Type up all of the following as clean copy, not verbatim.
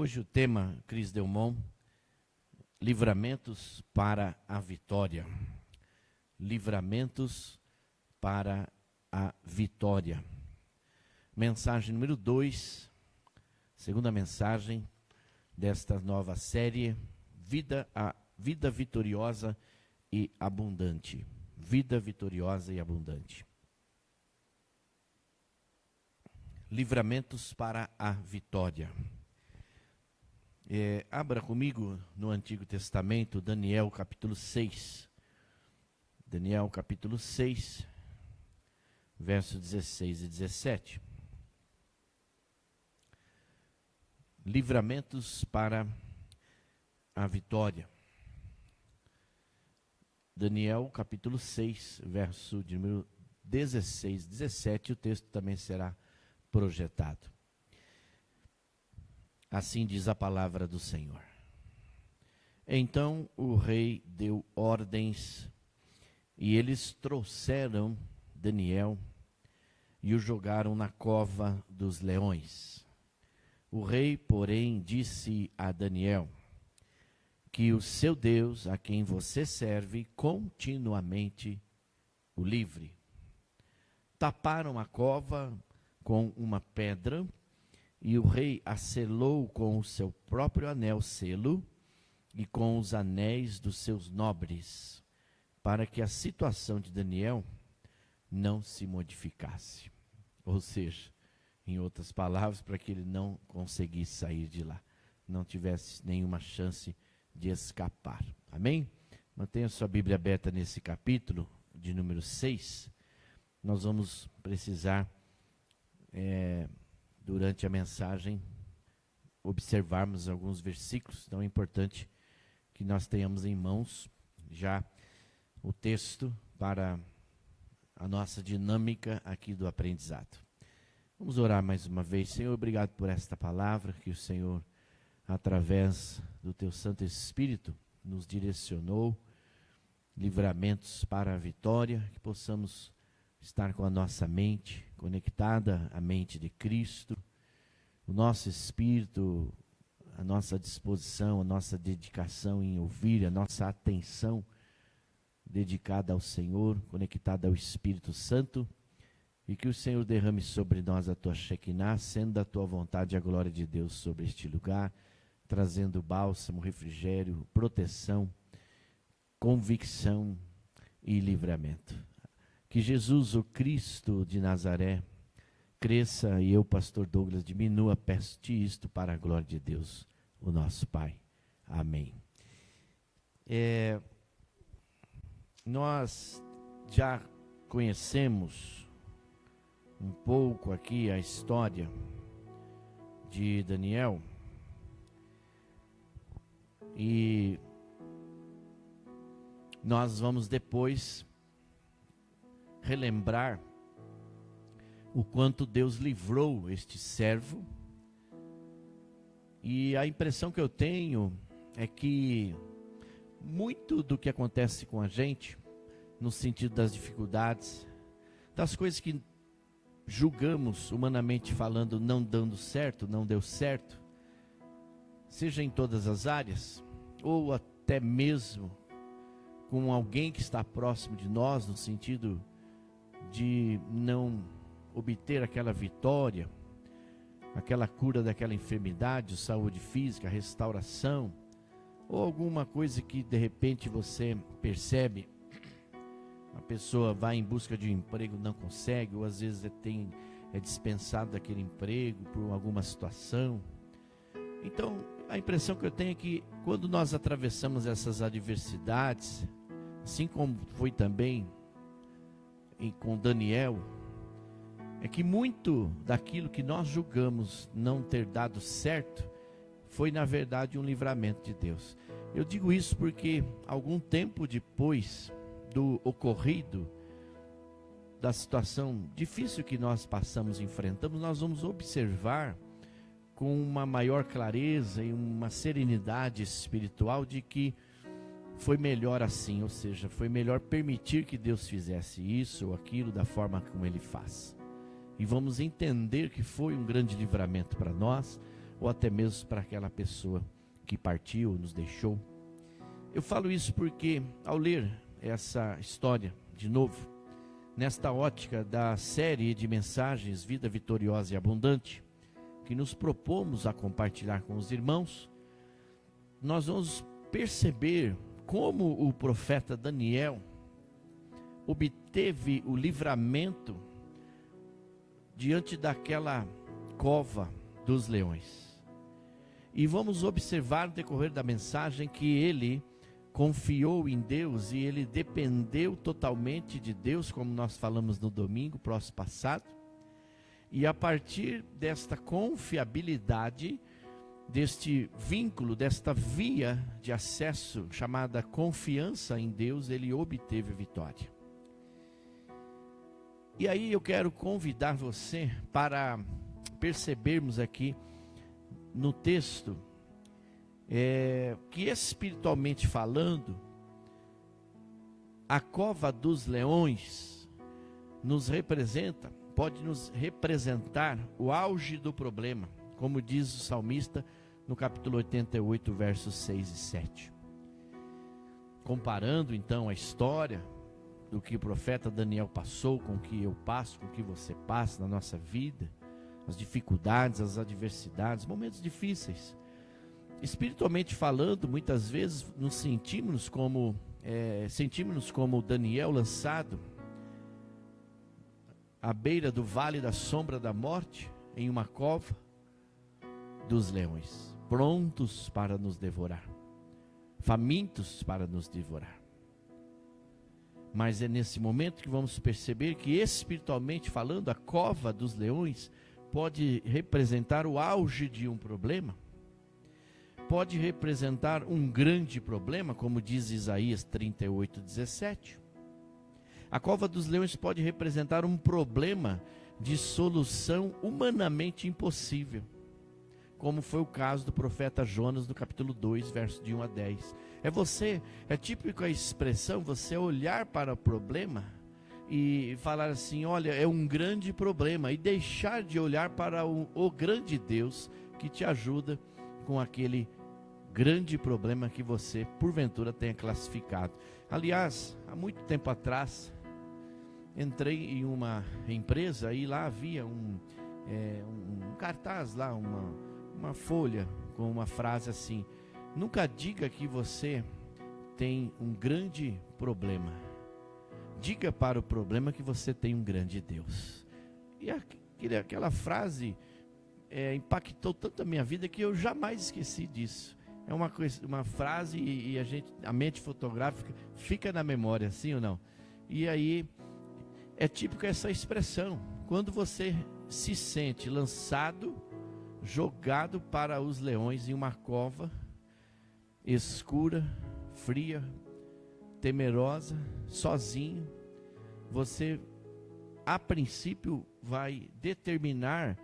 Hoje o tema, Cris Delmont, livramentos para a vitória. Livramentos para a vitória. Mensagem número 2, segunda mensagem desta nova série, Vida Vitoriosa e Abundante. Vida vitoriosa e abundante. Livramentos para a vitória. Abra comigo no Antigo Testamento, Daniel capítulo 6. Daniel capítulo 6, versos 16 e 17. Livramentos para a vitória. Daniel capítulo 6, verso de número 16 e 17, o texto também será projetado. Assim diz a palavra do Senhor. Então o rei deu ordens e eles trouxeram Daniel e o jogaram na cova dos leões. O rei, porém, disse a Daniel que o seu Deus, a quem você serve, continuamente o livre. Taparam a cova com uma pedra e o rei a selou com o seu próprio anel selo e com os anéis dos seus nobres, para que a situação de Daniel não se modificasse. Ou seja, em outras palavras, para que ele não conseguisse sair de lá, não tivesse nenhuma chance de escapar. Amém? Mantenha sua Bíblia aberta nesse capítulo de número 6. Nós vamos precisar, durante a mensagem, observarmos alguns versículos. Então é importante que nós tenhamos em mãos já o texto para a nossa dinâmica aqui do aprendizado. Vamos orar mais uma vez. Senhor, obrigado por esta palavra que o Senhor, através do Teu Santo Espírito, nos direcionou. Livramentos para a vitória, que possamos estar com a nossa mente conectada à mente de Cristo, o nosso espírito, a nossa disposição, a nossa dedicação em ouvir, a nossa atenção dedicada ao Senhor, conectada ao Espírito Santo, e que o Senhor derrame sobre nós a Tua Shekinah, sendo a Tua vontade e a glória de Deus sobre este lugar, trazendo bálsamo, refrigério, proteção, convicção e livramento. Que Jesus, o Cristo de Nazaré, cresça e eu, pastor Douglas, diminua. Peço-te isto para a glória de Deus, o nosso Pai. Amém. Nós já conhecemos um pouco aqui a história de Daniel e nós vamos depois relembrar o quanto Deus livrou este servo. E a impressão que eu tenho é que muito do que acontece com a gente, no sentido das dificuldades, das coisas que julgamos, humanamente falando, não dando certo, não deu certo, seja em todas as áreas, ou até mesmo com alguém que está próximo de nós, no sentido de não obter aquela vitória, aquela cura daquela enfermidade, saúde física, restauração, ou alguma coisa que de repente você percebe, a pessoa vai em busca de um emprego, não consegue, ou às vezes é dispensado daquele emprego por alguma situação. Então, a impressão que eu tenho é que quando nós atravessamos essas adversidades, assim como foi também com Daniel, é que muito daquilo que nós julgamos não ter dado certo, foi na verdade um livramento de Deus. Eu digo isso porque algum tempo depois do ocorrido, da situação difícil que nós passamos e enfrentamos, nós vamos observar com uma maior clareza e uma serenidade espiritual de que foi melhor assim, ou seja, foi melhor permitir que Deus fizesse isso ou aquilo da forma como Ele faz. E vamos entender que foi um grande livramento para nós, ou até mesmo para aquela pessoa que partiu, nos deixou. Eu falo isso porque, ao ler essa história de novo, nesta ótica da série de mensagens Vida Vitoriosa e Abundante, que nos propomos a compartilhar com os irmãos, nós vamos perceber como o profeta Daniel obteve o livramento diante daquela cova dos leões. E vamos observar no decorrer da mensagem que ele confiou em Deus e ele dependeu totalmente de Deus, como nós falamos no domingo próximo passado. E a partir desta confiabilidade, deste vínculo, desta via de acesso chamada confiança em Deus, ele obteve a vitória. E aí eu quero convidar você para percebermos aqui no texto que, espiritualmente falando, a cova dos leões pode nos representar o auge do problema, como diz o salmista no capítulo 88, versos 6 e 7. Comparando então a história do que o profeta Daniel passou com o que eu passo, com o que você passa na nossa vida, as dificuldades, as adversidades, momentos difíceis. Espiritualmente falando, muitas vezes nos sentimos como Daniel lançado à beira do vale da sombra da morte, em uma cova dos leões, prontos para nos devorar, famintos para nos devorar. Mas é nesse momento que vamos perceber que, espiritualmente falando, a cova dos leões pode representar o auge de um problema, pode representar um grande problema, como diz Isaías 38:17. A cova dos leões pode representar um problema de solução humanamente impossível, como foi o caso do profeta Jonas no capítulo 2, verso de 1 a 10. É típico a expressão, você olhar para o problema e falar assim, olha, é um grande problema, e deixar de olhar para o grande Deus que te ajuda com aquele grande problema que você, porventura, tenha classificado. Aliás, há muito tempo atrás, entrei em uma empresa e lá havia um cartaz, lá uma folha com uma frase assim: nunca diga que você tem um grande problema, diga para o problema que você tem um grande Deus. E aquela frase impactou tanto a minha vida que eu jamais esqueci disso. É uma frase e a mente fotográfica fica na memória, sim ou não? E aí é típico essa expressão, quando você se sente lançado, jogado para os leões em uma cova escura, fria, temerosa, sozinho, você a princípio vai determinar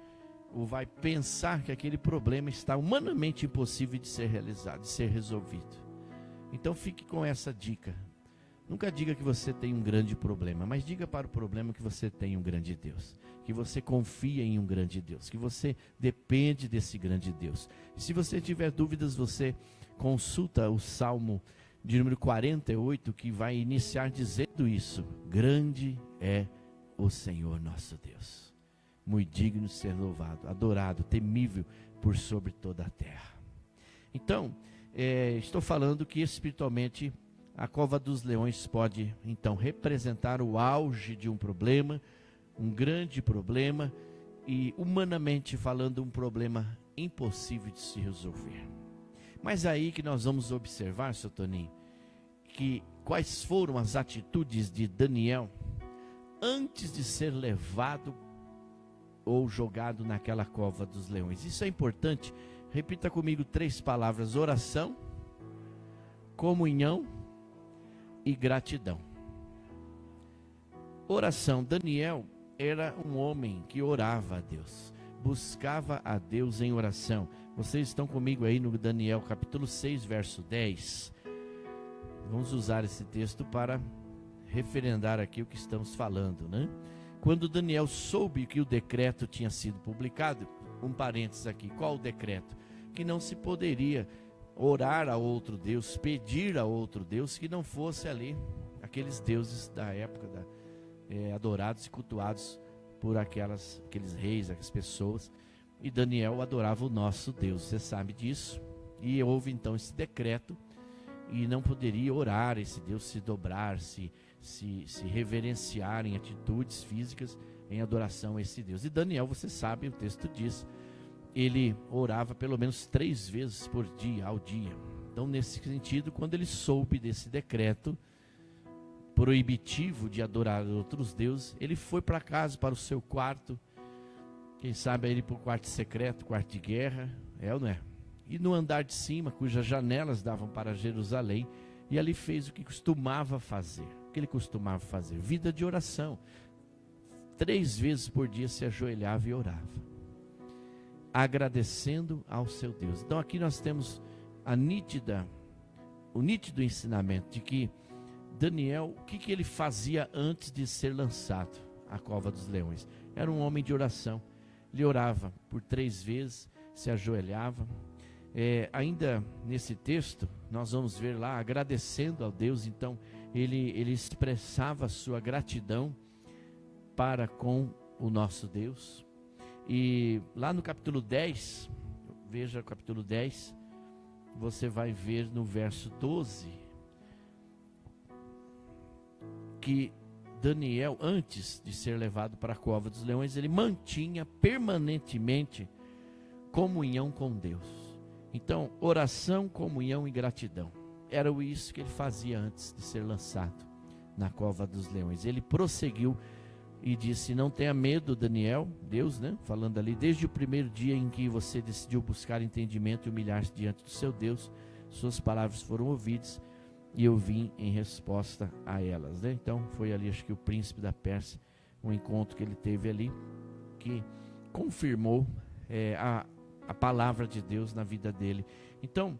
ou vai pensar que aquele problema está humanamente impossível de ser realizado, de ser resolvido. Então fique com essa dica. Nunca diga que você tem um grande problema, mas diga para o problema que você tem um grande Deus, que você confia em um grande Deus, que você depende desse grande Deus. E se você tiver dúvidas, você consulta o Salmo de número 48, que vai iniciar dizendo isso: grande é o Senhor nosso Deus, muito digno de ser louvado, adorado, temível por sobre toda a terra. Então, estou falando que espiritualmente a cova dos leões pode então representar o auge de um problema, um grande problema, e humanamente falando, um problema impossível de se resolver. Mas aí que nós vamos observar, seu Toninho, que quais foram as atitudes de Daniel antes de ser levado ou jogado naquela cova dos leões. Isso é importante. Repita comigo 3 palavras: oração, comunhão e gratidão. Oração. Daniel era um homem que orava a Deus, buscava a Deus em oração. Vocês estão comigo aí no Daniel capítulo 6, verso 10. Vamos usar esse texto para referendar aqui o que estamos falando, né? Quando Daniel soube que o decreto tinha sido publicado, um parênteses aqui. Qual o decreto? Que não se poderia orar a outro Deus, pedir a outro Deus que não fosse ali aqueles deuses da época, adorados e cultuados por aqueles reis, aquelas pessoas. E Daniel adorava o nosso Deus, você sabe disso. E houve então esse decreto, e não poderia orar esse Deus, se dobrar, se reverenciar em atitudes físicas, em adoração a esse Deus. E Daniel, você sabe, o texto diz, ele orava pelo menos 3 vezes por dia, ao dia. Então, nesse sentido, quando ele soube desse decreto proibitivo de adorar outros deuses, ele foi para casa, para o seu quarto, quem sabe ele para o quarto secreto, quarto de guerra, ou não é? E no andar de cima, cujas janelas davam para Jerusalém, e ali fez o que costumava fazer. O que ele costumava fazer? Vida de oração. 3 vezes por dia se ajoelhava e orava, agradecendo ao seu Deus. Então aqui nós temos o nítido ensinamento de que Daniel, o que ele fazia antes de ser lançado à cova dos leões? Era um homem de oração. Ele orava por 3 vezes, se ajoelhava. Ainda nesse texto, nós vamos ver lá, agradecendo ao Deus. Então, ele expressava a sua gratidão para com o nosso Deus. E lá no capítulo 10, veja o capítulo 10, você vai ver no verso 12, que Daniel, antes de ser levado para a cova dos leões, ele mantinha permanentemente comunhão com Deus. Então, oração, comunhão e gratidão. Era isso que ele fazia antes de ser lançado na cova dos leões. Ele prosseguiu e disse: não tenha medo, Daniel, Deus, né? Falando ali, desde o primeiro dia em que você decidiu buscar entendimento e humilhar-se diante do seu Deus, suas palavras foram ouvidas e eu vim em resposta a elas, né? Então foi ali, acho que o príncipe da Pérsia, um encontro que ele teve ali, que confirmou a palavra de Deus na vida dele. Então,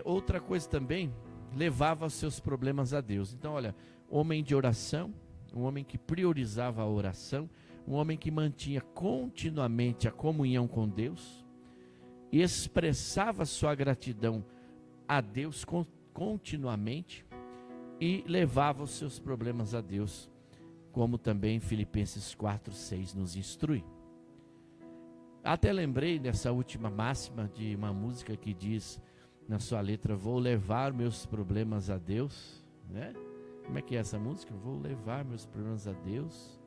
outra coisa também, levava os seus problemas a Deus. Então, olha, homem de oração, um homem que priorizava a oração, um homem que mantinha continuamente a comunhão com Deus, e expressava sua gratidão a Deus continuamente, e levava os seus problemas a Deus, como também Filipenses 4:6 nos instrui. Até lembrei dessa última máxima de uma música que diz na sua letra: vou levar meus problemas a Deus, né? Como é que é essa música? Vou levar meus problemas a Deus.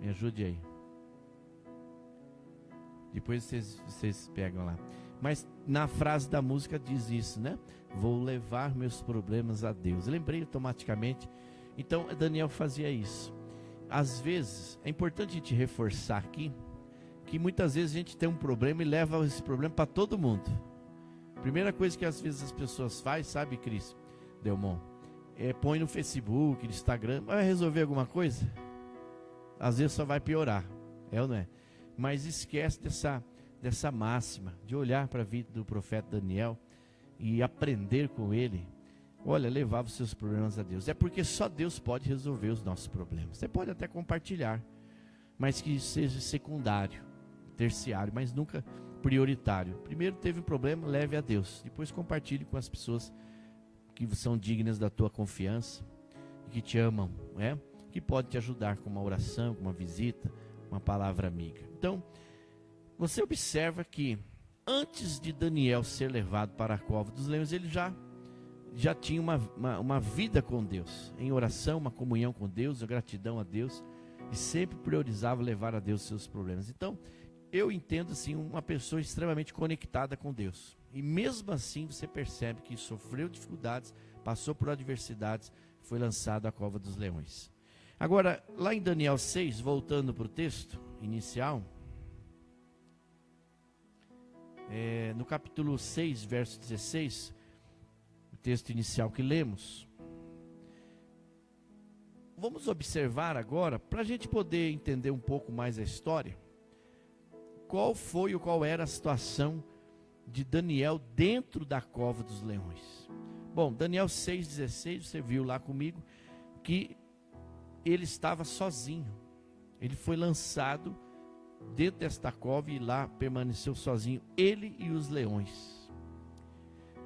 Me ajude aí. Depois vocês pegam lá. Mas na frase da música diz isso, né? Vou levar meus problemas a Deus. Lembrei automaticamente. Então Daniel fazia isso. Às vezes, é importante a gente reforçar aqui que muitas vezes a gente tem um problema e leva esse problema para todo mundo. Primeira coisa que às vezes as pessoas fazem, sabe, Cris Delmon? Põe no Facebook, no Instagram, vai resolver alguma coisa? Às vezes só vai piorar, ou não é? Mas esquece dessa máxima, de olhar para a vida do profeta Daniel e aprender com ele. Olha, levava os seus problemas a Deus. É porque só Deus pode resolver os nossos problemas. Você pode até compartilhar, mas que seja secundário, terciário, mas nunca prioritário. Primeiro teve um problema, leve a Deus. Depois compartilhe com as pessoas que são dignas da tua confiança, que te amam, que pode te ajudar com uma oração, com uma visita, uma palavra amiga. Então, você observa que antes de Daniel ser levado para a cova dos leões, ele já tinha uma vida com Deus, em oração, uma comunhão com Deus, a gratidão a Deus, e sempre priorizava levar a Deus seus problemas. Então, eu entendo assim, uma pessoa extremamente conectada com Deus. E mesmo assim você percebe que sofreu dificuldades, passou por adversidades, foi lançado à cova dos leões. Agora, lá em Daniel 6, voltando para o texto inicial, no capítulo 6, verso 16, o texto inicial que lemos, vamos observar agora, para a gente poder entender um pouco mais a história, qual era a situação de Daniel dentro da cova dos leões. Bom, Daniel 6,16, você viu lá comigo, que ele estava sozinho. Ele foi lançado dentro desta cova e lá permaneceu sozinho, ele e os leões.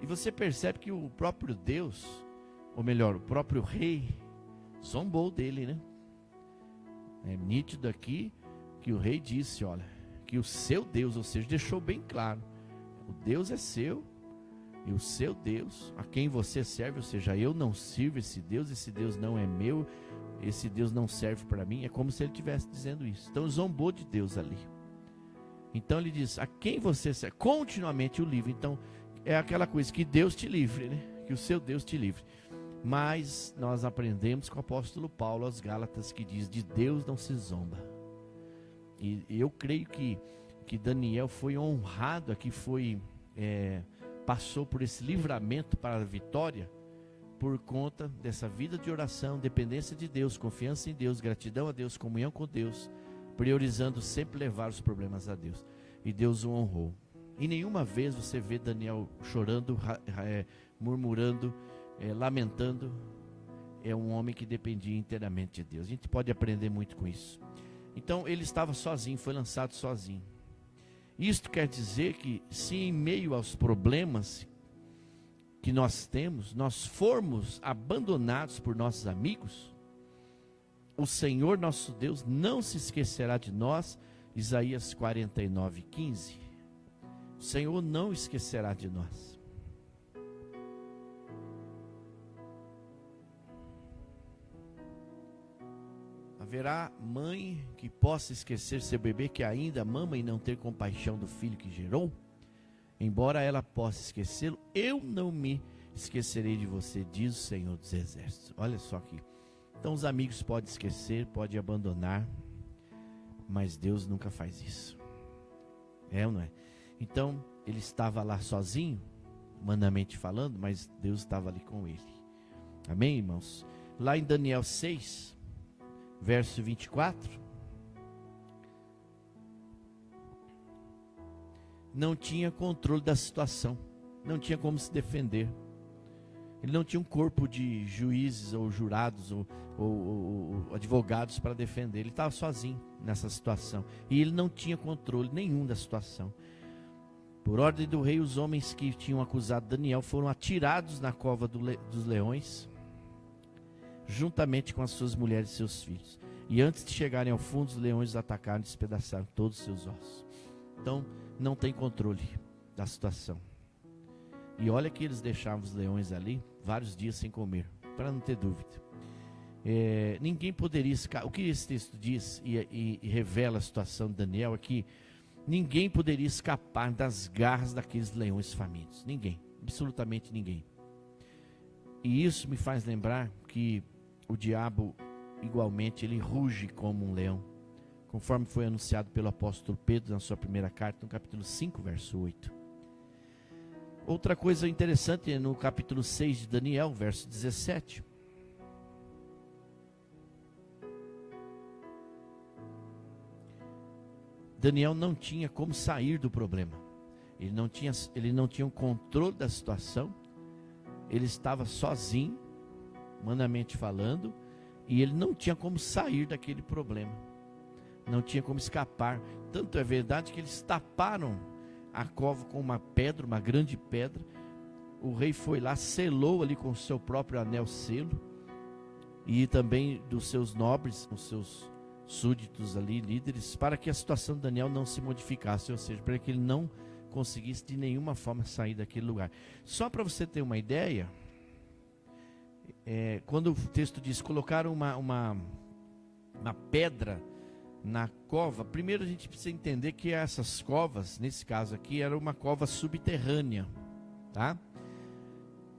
E você percebe que o próprio Deus, ou melhor, o próprio rei, zombou dele, né? É nítido aqui que o rei disse, olha, que o seu Deus, ou seja, deixou bem claro, o Deus é seu, e o seu Deus, a quem você serve, ou seja, eu não sirvo esse Deus não é meu, esse Deus não serve para mim. É como se ele estivesse dizendo isso. Então zombou de Deus ali. Então ele diz, a quem você serve, continuamente o livre. Então é aquela coisa, que Deus te livre, né? Que o seu Deus te livre. Mas nós aprendemos com o apóstolo Paulo aos Gálatas, que diz, de Deus não se zomba. E eu creio que Daniel foi honrado aqui, passou por esse livramento para a vitória, por conta dessa vida de oração, dependência de Deus, confiança em Deus, gratidão a Deus, comunhão com Deus, priorizando sempre levar os problemas a Deus. E Deus o honrou. E nenhuma vez você vê Daniel chorando, murmurando, lamentando. É um homem que dependia inteiramente de Deus. A gente pode aprender muito com isso. Então ele estava sozinho, foi lançado sozinho. Isto quer dizer que, se em meio aos problemas que nós temos, nós formos abandonados por nossos amigos, o Senhor nosso Deus não se esquecerá de nós. Isaías 49:15. O Senhor não esquecerá de nós. Haverá mãe que possa esquecer seu bebê que ainda mama e não ter compaixão do filho que gerou? Embora ela possa esquecê-lo, eu não me esquecerei de você, diz o Senhor dos Exércitos. Olha só aqui. Então os amigos podem esquecer, podem abandonar, mas Deus nunca faz isso. É ou não é? Então ele estava lá sozinho, humanamente falando, mas Deus estava ali com ele. Amém, irmãos? Lá em Daniel 6, verso 24, não tinha controle da situação, não tinha como se defender. Ele não tinha um corpo de juízes ou jurados ou advogados para defender. Ele estava sozinho nessa situação e ele não tinha controle nenhum da situação. Por ordem do rei, os homens que tinham acusado Daniel foram atirados na cova dos leões, juntamente com as suas mulheres e seus filhos. E antes de chegarem ao fundo, os leões os atacaram e despedaçaram todos os seus ossos. Então, não tem controle da situação. E olha que eles deixavam os leões ali vários dias sem comer, para não ter dúvida. Ninguém poderia escapar. O que esse texto diz e revela a situação de Daniel é que ninguém poderia escapar das garras daqueles leões famintos. Ninguém, absolutamente ninguém. E isso me faz lembrar que o diabo, igualmente, ele ruge como um leão, conforme foi anunciado pelo apóstolo Pedro na sua primeira carta, no capítulo 5, verso 8. Outra coisa interessante é no capítulo 6 de Daniel, verso 17. Daniel não tinha como sair do problema. Ele não tinha o controle da situação. Ele estava sozinho, humanamente falando, e ele não tinha como sair daquele problema. Não tinha como escapar. Tanto é verdade que eles taparam a cova com uma pedra, uma grande pedra. O rei foi lá, selou ali com o seu próprio anel selo, e também dos seus nobres, os seus súditos ali, líderes, para que a situação de Daniel não se modificasse, ou seja, para que ele não conseguisse de nenhuma forma sair daquele lugar. Só para você ter uma ideia, quando o texto diz, colocaram uma pedra na cova, primeiro a gente precisa entender que essas covas, nesse caso aqui, era uma cova subterrânea, tá?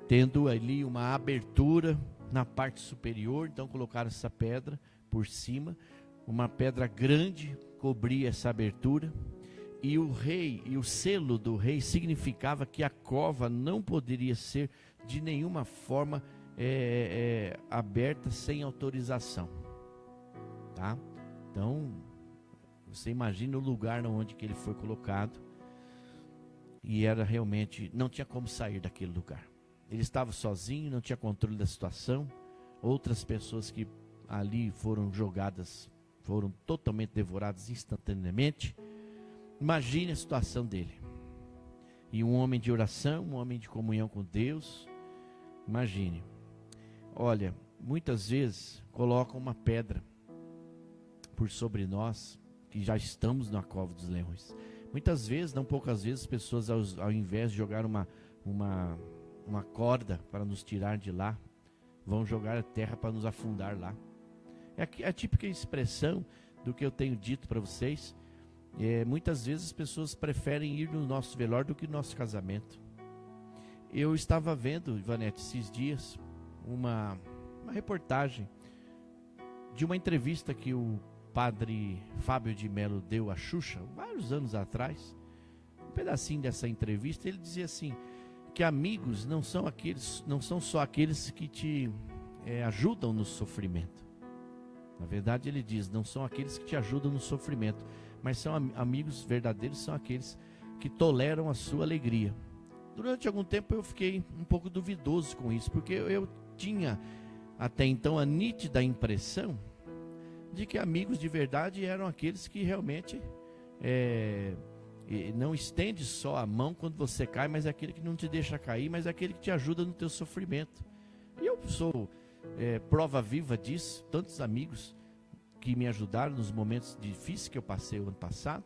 Tendo ali uma abertura na parte superior, então colocaram essa pedra por cima, uma pedra grande cobria essa abertura, e o rei, e o selo do rei significava que a cova não poderia ser de nenhuma forma aberta sem autorização, tá? Então, você imagina o lugar onde que ele foi colocado, e era realmente, não tinha como sair daquele lugar. Ele estava sozinho, não tinha controle da situação. Outras pessoas que ali foram jogadas foram totalmente devorados instantaneamente. Imagine a situação dele. E um homem de oração, um homem de comunhão com Deus. Imagine. Olha, muitas vezes colocam uma pedra por sobre nós, que já estamos na cova dos leões. Muitas vezes, não poucas vezes, as pessoas ao invés de jogar uma corda para nos tirar de lá, vão jogar a terra para nos afundar lá. É a típica expressão do que eu tenho dito para vocês. Muitas vezes as pessoas preferem ir no nosso velório do que no nosso casamento. Eu estava vendo, Ivanete, esses dias, uma reportagem de uma entrevista que o padre Fábio de Mello deu a Xuxa, vários anos atrás. Um pedacinho dessa entrevista, ele dizia assim, que amigos não são só aqueles que te ajudam no sofrimento. Na verdade, ele diz, não são aqueles que te ajudam no sofrimento, mas são amigos verdadeiros, são aqueles que toleram a sua alegria. Durante algum tempo eu fiquei um pouco duvidoso com isso, porque eu tinha até então a nítida impressão de que amigos de verdade eram aqueles que realmente não estende só a mão quando você cai, mas é aquele que não te deixa cair, mas é aquele que te ajuda no teu sofrimento. E eu sou prova viva disso, tantos amigos que me ajudaram nos momentos difíceis que eu passei o ano passado.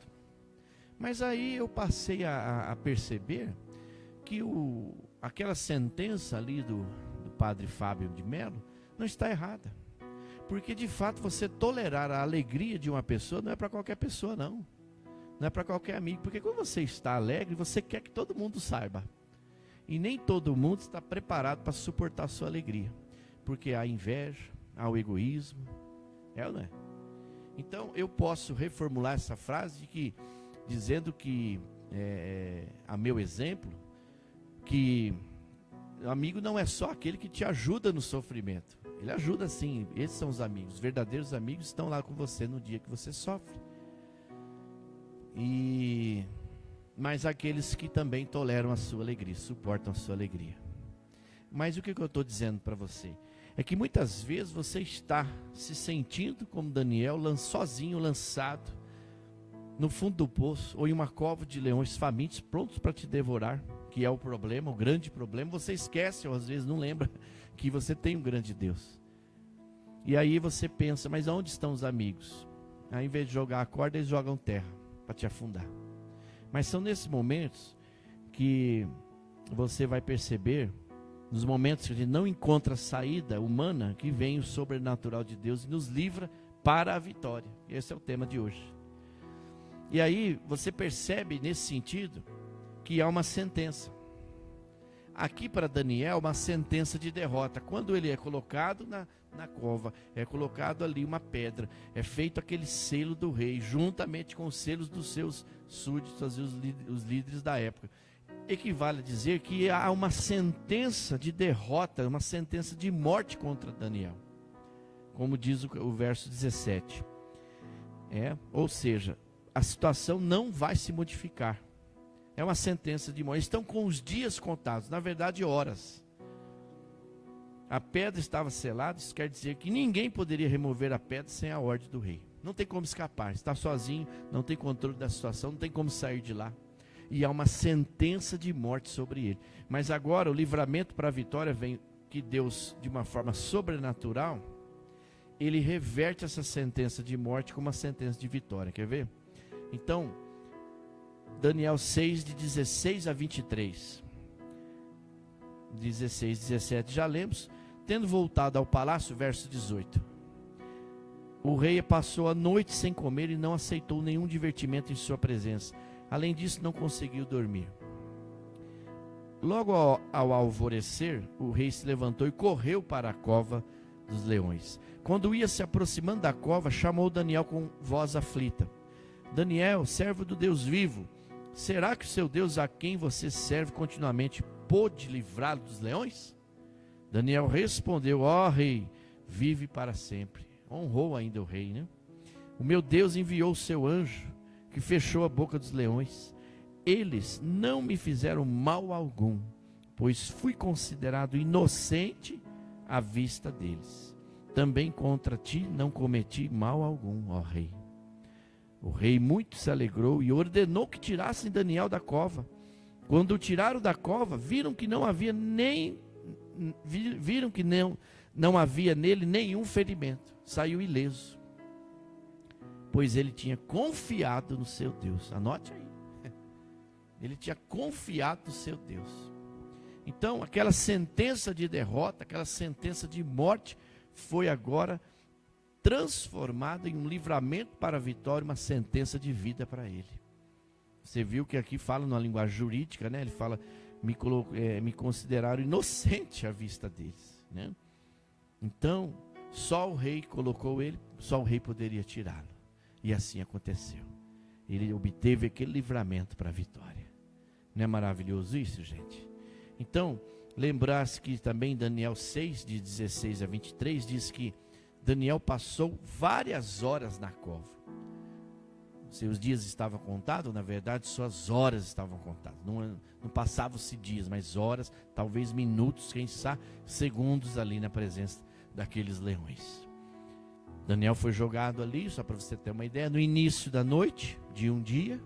Mas aí eu passei a perceber que aquela sentença ali do padre Fábio de Mello não está errada. Porque de fato você tolerar a alegria de uma pessoa não é para qualquer pessoa, não. Não é para qualquer amigo. Porque quando você está alegre, você quer que todo mundo saiba. E nem todo mundo está preparado para suportar a sua alegria. Porque há inveja, há o egoísmo. É ou não é? Então eu posso reformular essa frase dizendo que, a meu exemplo, que o amigo não é só aquele que te ajuda no sofrimento. Ele ajuda sim, esses são os amigos. Os verdadeiros amigos estão lá com você no dia que você sofre. Mas aqueles que também toleram a sua alegria, suportam a sua alegria. Mas o que eu estou dizendo para você? É que muitas vezes você está se sentindo como Daniel, sozinho, lançado no fundo do poço, ou em uma cova de leões famintos, prontos para te devorar, que é o problema, o grande problema. Você esquece, ou às vezes não lembra, que você tem um grande Deus. E aí você pensa, mas onde estão os amigos? Ao invés de jogar a corda, eles jogam terra para te afundar. Mas são nesses momentos que você vai perceber, nos momentos que a gente não encontra saída humana, que vem o sobrenatural de Deus e nos livra para a vitória. Esse é o tema de hoje. E aí você percebe nesse sentido que há uma sentença. Aqui para Daniel, uma sentença de derrota. Quando ele é colocado na cova, é colocado ali uma pedra, é feito aquele selo do rei, juntamente com os selos dos seus súditos, os líderes da época. Equivale a dizer que há uma sentença de derrota, uma sentença de morte contra Daniel. Como diz o verso 17. Ou seja, a situação não vai se modificar. É uma sentença de morte. Estão com os dias contados, na verdade horas. A pedra estava selada, isso quer dizer que ninguém poderia remover a pedra sem a ordem do rei. Não tem como escapar, está sozinho, não tem controle da situação, não tem como sair de lá. E há uma sentença de morte sobre ele. Mas agora o livramento para a vitória vem que Deus, de uma forma sobrenatural, ele reverte essa sentença de morte com uma sentença de vitória. Quer ver? Então, Daniel 6, de 16 a 23. 16, 17, já lemos. Tendo voltado ao palácio, verso 18. O rei passou a noite sem comer e não aceitou nenhum divertimento em sua presença. Além disso, não conseguiu dormir. Logo ao alvorecer, o rei se levantou e correu para a cova dos leões. Quando ia se aproximando da cova, chamou Daniel com voz aflita. Daniel, servo do Deus vivo, será que o seu Deus a quem você serve continuamente pôde livrá-lo dos leões? Daniel respondeu, ó rei, vive para sempre. Honrou ainda o rei, né? O meu Deus enviou o seu anjo, que fechou a boca dos leões. Eles não me fizeram mal algum, pois fui considerado inocente à vista deles. também contra ti não cometi mal algum, ó rei. O rei muito se alegrou e ordenou que tirassem Daniel da cova. Quando o tiraram da cova, viram que não havia nele nenhum ferimento. Saiu ileso, pois ele tinha confiado no seu Deus. Anote aí. Ele tinha confiado no seu Deus. Então, aquela sentença de derrota, aquela sentença de morte, foi agora transformada em um livramento para a vitória, uma sentença de vida para ele. Você viu que aqui fala numa linguagem jurídica, né? Ele fala, me consideraram inocente à vista deles, né? Então, só o rei colocou ele, só o rei poderia tirá-lo. E assim aconteceu. Ele obteve aquele livramento para a vitória. Não é maravilhoso isso, gente? Então, lembrar-se que também Daniel 6, de 16 a 23, diz que Daniel passou várias horas na cova. Seus dias estavam contados, na verdade, suas horas estavam contadas. Não passavam-se dias, mas horas, talvez minutos, quem sabe, segundos ali na presença daqueles leões. Daniel foi jogado ali, só para você ter uma ideia, no início da noite de um dia,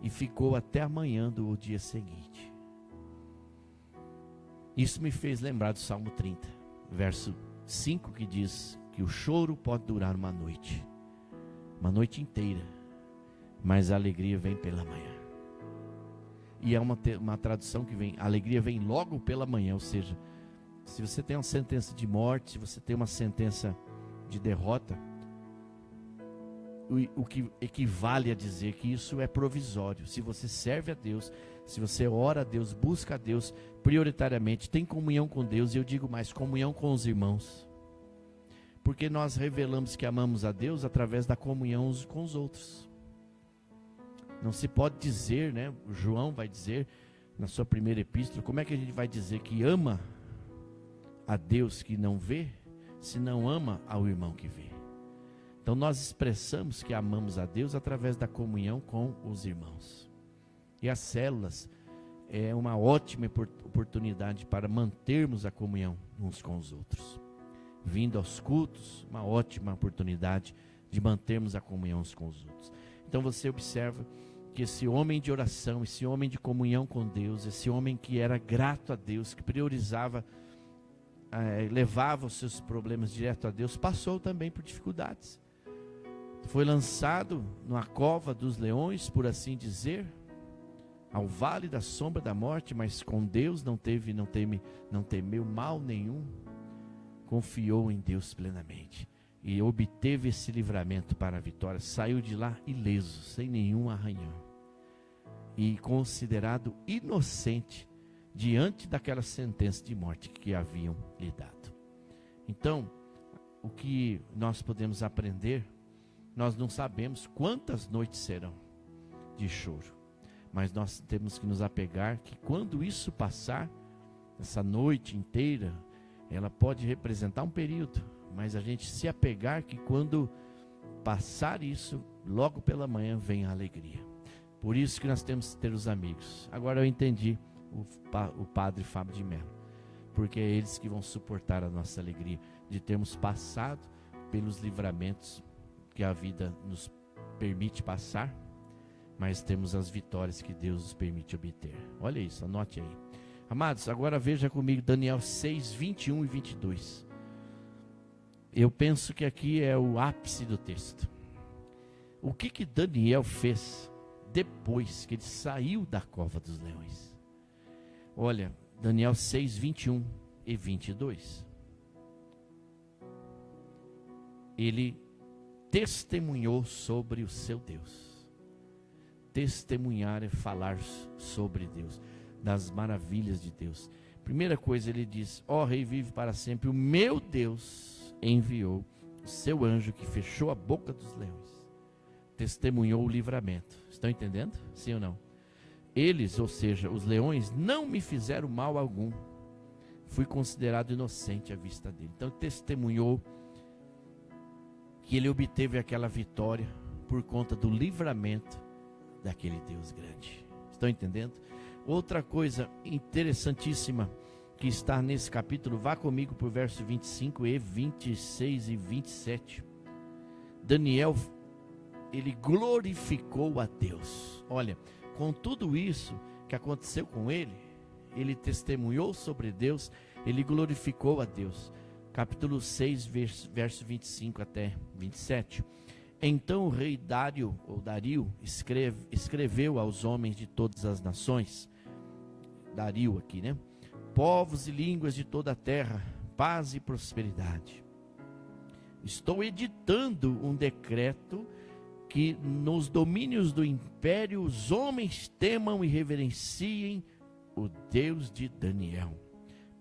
e ficou até amanhã do dia seguinte. Isso me fez lembrar do Salmo 30, verso 5, que diz que o choro pode durar uma noite inteira, mas a alegria vem pela manhã. E é uma tradução que vem, a alegria vem logo pela manhã, ou seja, se você tem uma sentença de morte, se você tem uma sentença de derrota, o que equivale a dizer que isso é provisório. Se você serve a Deus, se você ora a Deus, busca a Deus prioritariamente, tem comunhão com Deus, e eu digo mais, comunhão com os irmãos, porque nós revelamos que amamos a Deus através da comunhão uns com os outros. Não se pode dizer, né? O João vai dizer na sua primeira epístola, como é que a gente vai dizer que ama a Deus que não vê, se não ama ao irmão que vê? Então nós expressamos que amamos a Deus através da comunhão com os irmãos. E as células é uma ótima oportunidade para mantermos a comunhão uns com os outros. Vindo aos cultos, uma ótima oportunidade de mantermos a comunhão uns com os outros. Então você observa que esse homem de oração, esse homem de comunhão com Deus, esse homem que era grato a Deus, que priorizava, levava os seus problemas direto a Deus, passou também por dificuldades. Foi lançado numa cova dos leões, por assim dizer, ao vale da sombra da morte, mas com Deus não temeu mal nenhum, confiou em Deus plenamente e obteve esse livramento para a vitória. Saiu de lá ileso, sem nenhum arranhão, e considerado inocente diante daquela sentença de morte que haviam lhe dado. Então, o que nós podemos aprender, nós não sabemos quantas noites serão de choro, mas nós temos que nos apegar que quando isso passar, essa noite inteira, ela pode representar um período, mas a gente se apegar que quando passar isso, logo pela manhã vem a alegria. Por isso que nós temos que ter os amigos. Agora eu entendi o padre Fábio de Mello, porque é eles que vão suportar a nossa alegria de termos passado pelos livramentos que a vida nos permite passar, mas temos as vitórias que Deus nos permite obter. Olha isso, anote aí. Amados, agora veja comigo Daniel 6, 21 e 22. Eu penso que aqui é o ápice do texto. O que Daniel fez depois que ele saiu da cova dos leões? Olha, Daniel 6, 21 e 22. Ele testemunhou sobre o seu Deus. Testemunhar é falar sobre Deus, das maravilhas de Deus. Primeira coisa, ele diz: ó rei, vive para sempre, o meu Deus enviou o seu anjo que fechou a boca dos leões. Testemunhou o livramento. Estão entendendo? Sim ou não? Eles, ou seja, os leões, não me fizeram mal algum. Fui considerado inocente à vista dele. Então testemunhou que ele obteve aquela vitória por conta do livramento daquele Deus grande. Estão entendendo? Outra coisa interessantíssima que está nesse capítulo, vá comigo para o verso 25 e 26 e 27. Daniel, ele glorificou a Deus. Olha, com tudo isso que aconteceu com ele, ele testemunhou sobre Deus, ele glorificou a Deus. Capítulo 6, verso 25 até 27. Então o rei Dario escreveu aos homens de todas as nações, Dario aqui, né? Povos e línguas de toda a terra, paz e prosperidade. Estou editando um decreto que nos domínios do império os homens temam e reverenciem o Deus de Daniel,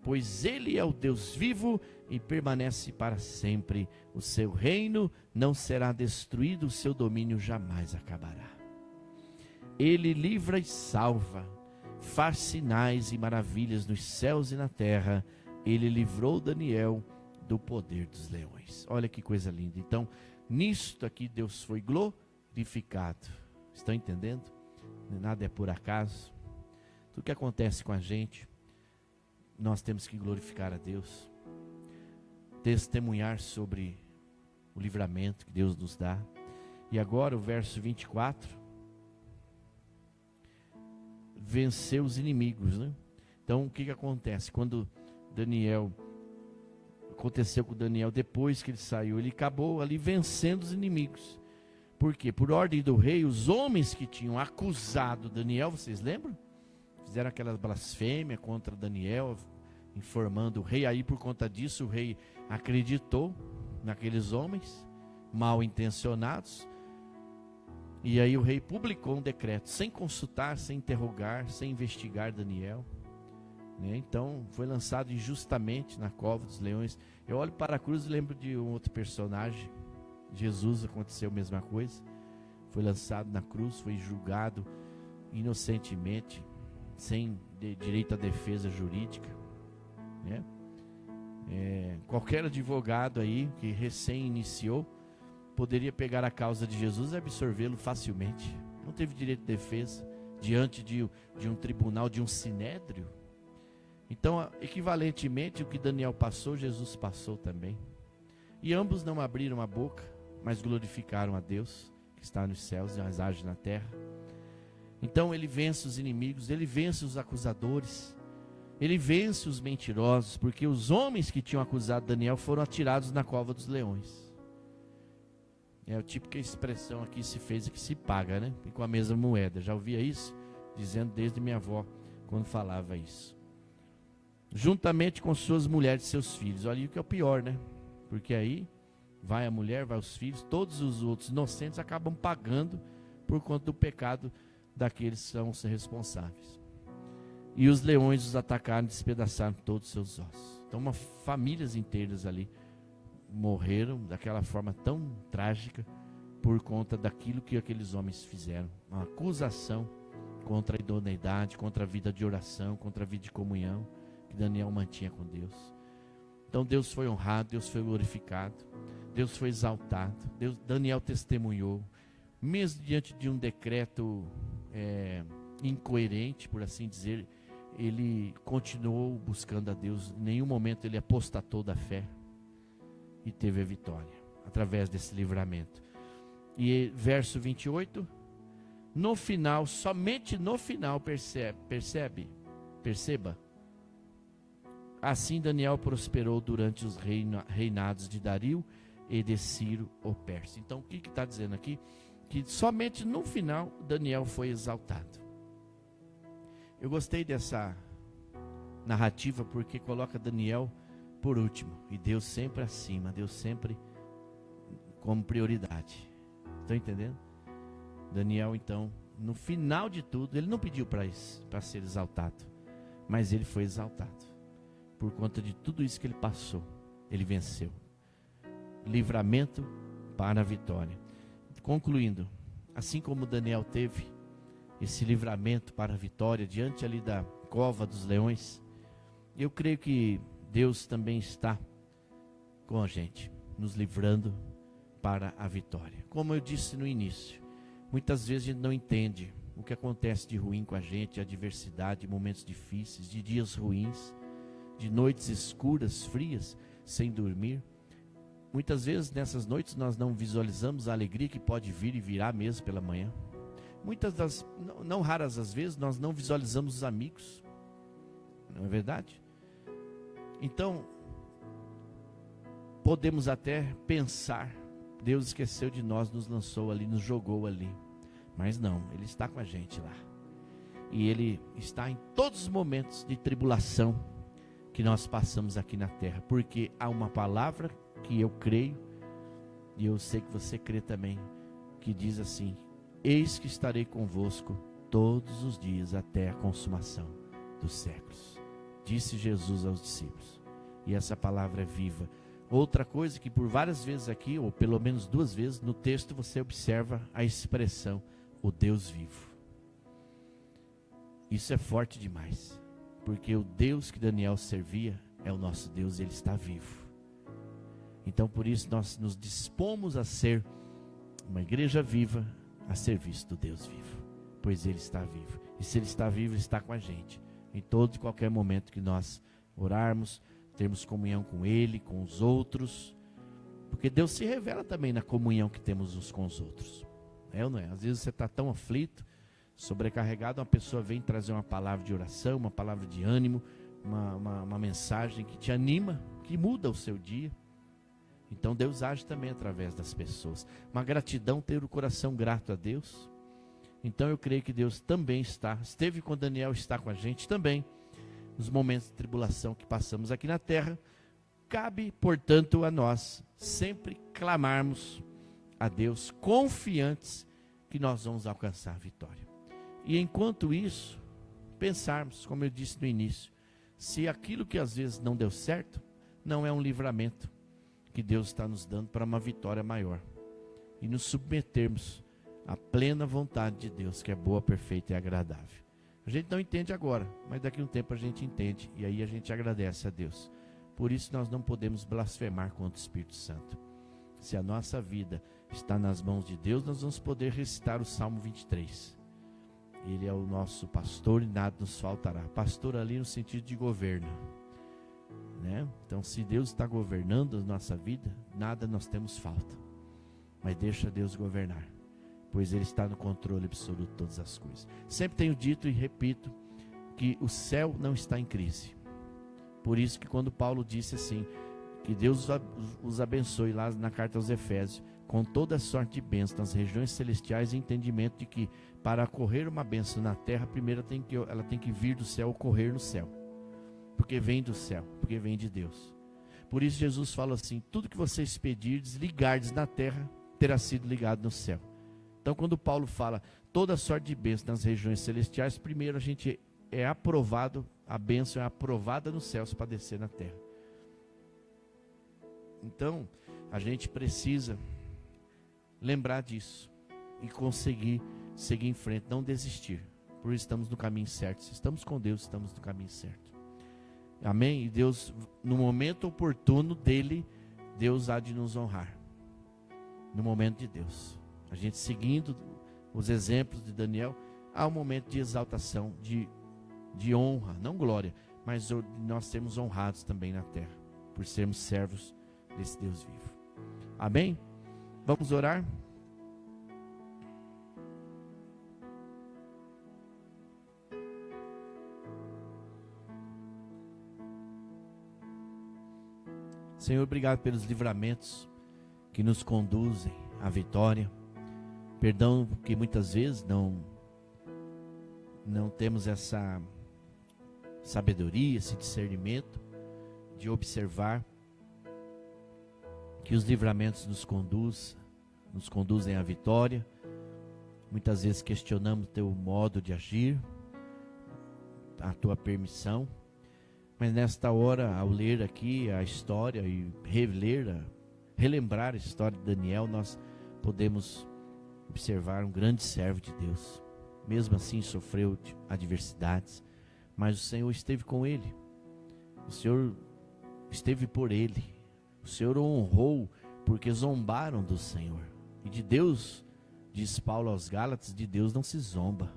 pois ele é o Deus vivo e permanece para sempre. O seu reino não será destruído, o seu domínio jamais acabará. Ele livra e salva, faz sinais e maravilhas nos céus e na terra. Ele livrou Daniel do poder dos leões. Olha que coisa linda. Então, nisto aqui Deus foi glorificado. Estão entendendo? Nada é por acaso. Tudo que acontece com a gente, nós temos que glorificar a Deus, testemunhar sobre o livramento que Deus nos dá. E agora o verso 24, venceu os inimigos, né? Então o que acontece? Quando aconteceu com Daniel, depois que ele saiu, ele acabou ali vencendo os inimigos. Por quê? Por ordem do rei, os homens que tinham acusado Daniel, vocês lembram? Fizeram aquela blasfêmia contra Daniel, informando o rei. Aí por conta disso o rei acreditou naqueles homens mal intencionados, e aí o rei publicou um decreto, sem consultar, sem interrogar, sem investigar Daniel, né? Então foi lançado injustamente na cova dos leões. Eu olho para a cruz e lembro de um outro personagem, Jesus. Aconteceu a mesma coisa, foi lançado na cruz, foi julgado inocentemente, sem direito à defesa jurídica, né? Qualquer advogado aí que recém iniciou poderia pegar a causa de Jesus e absorvê-lo facilmente. Não teve direito de defesa diante de um tribunal, de um sinédrio. Então, equivalentemente, o que Daniel passou, Jesus passou também. E ambos não abriram a boca, mas glorificaram a Deus que está nos céus e age na terra. Então ele vence os inimigos, ele vence os acusadores, ele vence os mentirosos, porque os homens que tinham acusado Daniel foram atirados na cova dos leões. É o tipo que a expressão aqui se fez e que se paga, né? E com a mesma moeda. Já ouvia isso? Dizendo desde minha avó, quando falava isso. Juntamente com suas mulheres e seus filhos. Olha aí o que é o pior, né? Porque aí vai a mulher, vai os filhos, todos os outros inocentes acabam pagando por conta do pecado daqueles que são os responsáveis. E os leões os atacaram e despedaçaram todos os seus ossos. Então famílias inteiras ali morreram daquela forma tão trágica por conta daquilo que aqueles homens fizeram. Uma acusação contra a idoneidade, contra a vida de oração, contra a vida de comunhão que Daniel mantinha com Deus. Então Deus foi honrado, Deus foi glorificado, Deus foi exaltado, Daniel testemunhou, mesmo diante de um decreto incoerente, por assim dizer, ele continuou buscando a Deus. Em nenhum momento ele apostatou da fé e teve a vitória através desse livramento. E verso 28, no final, somente no final, perceba, assim Daniel prosperou durante os reinados de Dario e de Ciro o Persa. Então o que está dizendo aqui? Que somente no final Daniel foi exaltado. Eu gostei dessa narrativa porque coloca Daniel por último e Deus sempre acima, Deus sempre como prioridade. Estão entendendo? Daniel, então, no final de tudo, ele não pediu para ser exaltado, mas ele foi exaltado. Por conta de tudo isso que ele passou, ele venceu. Livramento para a vitória. Concluindo, assim como Daniel teve esse livramento para a vitória diante ali da cova dos leões, eu creio que Deus também está com a gente, nos livrando para a vitória. Como eu disse no início, muitas vezes a gente não entende o que acontece de ruim com a gente, adversidade, momentos difíceis, de dias ruins, de noites escuras, frias, sem dormir. Muitas vezes nessas noites nós não visualizamos a alegria que pode vir e virá mesmo pela manhã. Não raras as vezes, nós não visualizamos os amigos. Não é verdade? Então, podemos até pensar, Deus esqueceu de nós, nos lançou ali, nos jogou ali. Mas não, Ele está com a gente lá. E Ele está em todos os momentos de tribulação que nós passamos aqui na terra. Porque há uma palavra que eu creio, e eu sei que você crê também, que diz assim: eis que estarei convosco todos os dias até a consumação dos séculos. Disse Jesus aos discípulos. E essa palavra é viva. Outra coisa que por várias vezes aqui, ou pelo menos 2 vezes, no texto você observa a expressão, o Deus vivo. Isso é forte demais, porque o Deus que Daniel servia é o nosso Deus, Ele está vivo. Então por isso nós nos dispomos a ser uma igreja viva, a serviço do Deus vivo, pois Ele está vivo. E se Ele está vivo, Ele está com a gente, em todo e qualquer momento que nós orarmos, termos comunhão com Ele, com os outros, porque Deus se revela também na comunhão que temos uns com os outros. É ou não é? Às vezes você está tão aflito, sobrecarregado, uma pessoa vem trazer uma palavra de oração, uma palavra de ânimo, uma mensagem que te anima, que muda o seu dia. Então Deus age também através das pessoas. Uma gratidão, ter o coração grato a Deus. Então eu creio que Deus também esteve com Daniel, está com a gente também, nos momentos de tribulação que passamos aqui na terra. Cabe, portanto, a nós sempre clamarmos a Deus, confiantes que nós vamos alcançar a vitória. E enquanto isso, pensarmos, como eu disse no início, se aquilo que às vezes não deu certo, não é um livramento que Deus está nos dando para uma vitória maior. E nos submetermos à plena vontade de Deus, que é boa, perfeita e agradável. A gente não entende agora, mas daqui a um tempo a gente entende, e aí a gente agradece a Deus. Por isso nós não podemos blasfemar contra o Espírito Santo. Se a nossa vida está nas mãos de Deus, nós vamos poder recitar o Salmo 23. Ele é o nosso pastor e nada nos faltará. Pastor ali no sentido de governo, né? Então, se Deus está governando a nossa vida, nada nós temos falta. Mas deixa Deus governar, pois Ele está no controle absoluto de todas as coisas. Sempre tenho dito e repito que o céu não está em crise. Por isso que quando Paulo disse assim, que Deus os abençoe lá na carta aos Efésios, com toda sorte de bênçãos nas regiões celestiais, e entendimento de que para ocorrer uma bênção na terra, primeiro ela tem que vir do céu, ocorrer no céu. Porque vem do céu, porque vem de Deus. Por isso Jesus fala assim: tudo que vocês pedirdes, ligardes na terra, terá sido ligado no céu. Então quando Paulo fala toda sorte de bênçãos nas regiões celestiais, primeiro a gente é aprovado, a bênção é aprovada nos céus para descer na terra. Então a gente precisa lembrar disso e conseguir seguir em frente, não desistir, por isso estamos no caminho certo. Se estamos com Deus, estamos no caminho certo. Amém? E Deus, no momento oportuno dele, Deus há de nos honrar. No momento de Deus. A gente seguindo os exemplos de Daniel, há um momento de exaltação, de honra, não glória, mas nós sermos honrados também na terra, por sermos servos desse Deus vivo. Amém? Vamos orar? Senhor, obrigado pelos livramentos que nos conduzem à vitória. Perdão que muitas vezes não temos essa sabedoria, esse discernimento de observar que os livramentos nos conduzem à vitória. Muitas vezes questionamos teu modo de agir, a tua permissão. Mas nesta hora, ao ler aqui a história e relembrar a história de Daniel, nós podemos observar um grande servo de Deus. Mesmo assim sofreu adversidades, mas o Senhor esteve com ele. O Senhor esteve por ele. O Senhor o honrou porque zombaram do Senhor. E de Deus, diz Paulo aos Gálatas, de Deus não se zomba.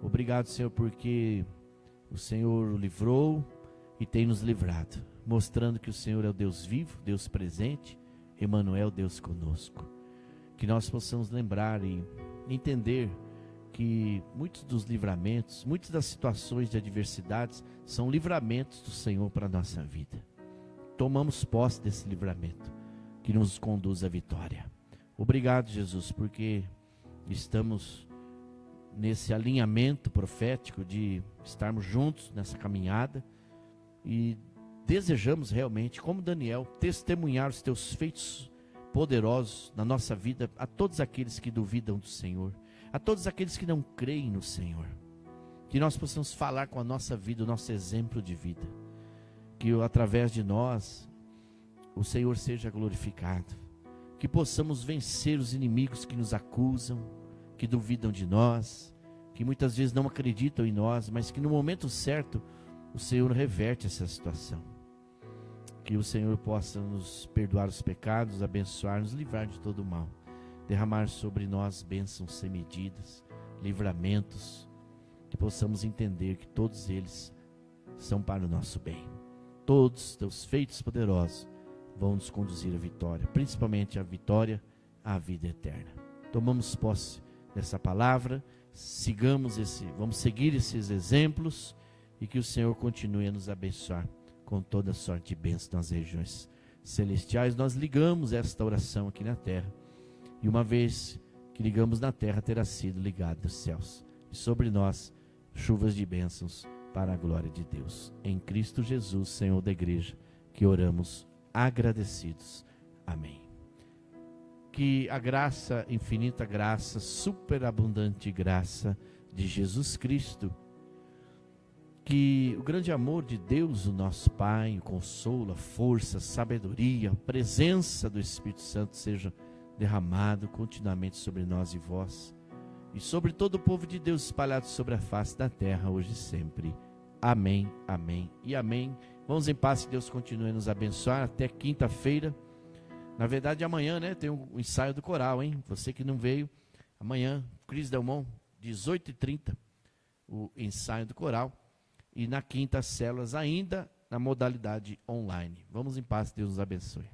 Obrigado, Senhor, porque o Senhor o livrou e tem nos livrado, mostrando que o Senhor é o Deus vivo, Deus presente, Emanuel, Deus conosco. Que nós possamos lembrar e entender que muitos dos livramentos, muitas das situações de adversidades são livramentos do Senhor para a nossa vida. Tomamos posse desse livramento que nos conduz à vitória. Obrigado, Jesus, porque estamos nesse alinhamento profético de estarmos juntos nessa caminhada e desejamos realmente, como Daniel, testemunhar os teus feitos poderosos na nossa vida a todos aqueles que duvidam do Senhor, a todos aqueles que não creem no Senhor. Que nós possamos falar com a nossa vida, o nosso exemplo de vida. Que através de nós o Senhor seja glorificado. Que possamos vencer os inimigos que nos acusam, que duvidam de nós, que muitas vezes não acreditam em nós, mas que no momento certo o Senhor reverte essa situação. Que o Senhor possa nos perdoar os pecados, abençoar, nos livrar de todo o mal. Derramar sobre nós bênçãos sem medidas, livramentos, que possamos entender que todos eles são para o nosso bem. Todos os teus feitos poderosos vão nos conduzir à vitória, principalmente à vitória, à vida eterna. Tomamos posse dessa palavra, vamos seguir esses exemplos e que o Senhor continue a nos abençoar com toda sorte de bênçãos nas regiões celestiais. Nós ligamos esta oração aqui na terra. E uma vez que ligamos na terra, terá sido ligado nos céus. E sobre nós, chuvas de bênçãos para a glória de Deus. Em Cristo Jesus, Senhor da igreja, que oramos agradecidos. Amém. Que a graça, infinita graça, superabundante graça de Jesus Cristo, que o grande amor de Deus, o nosso Pai, o consolo, a força, a sabedoria, a presença do Espírito Santo seja derramado continuamente sobre nós e vós, e sobre todo o povo de Deus espalhado sobre a face da terra, hoje e sempre. Amém, amém e amém. Vamos em paz, que Deus continue a nos abençoar até quinta-feira. Na verdade, amanhã, né, tem um ensaio do coral, hein? Você que não veio, amanhã, Cris Delmont, 18h30, o ensaio do coral. E na quinta, células ainda na modalidade online. Vamos em paz, Deus nos abençoe.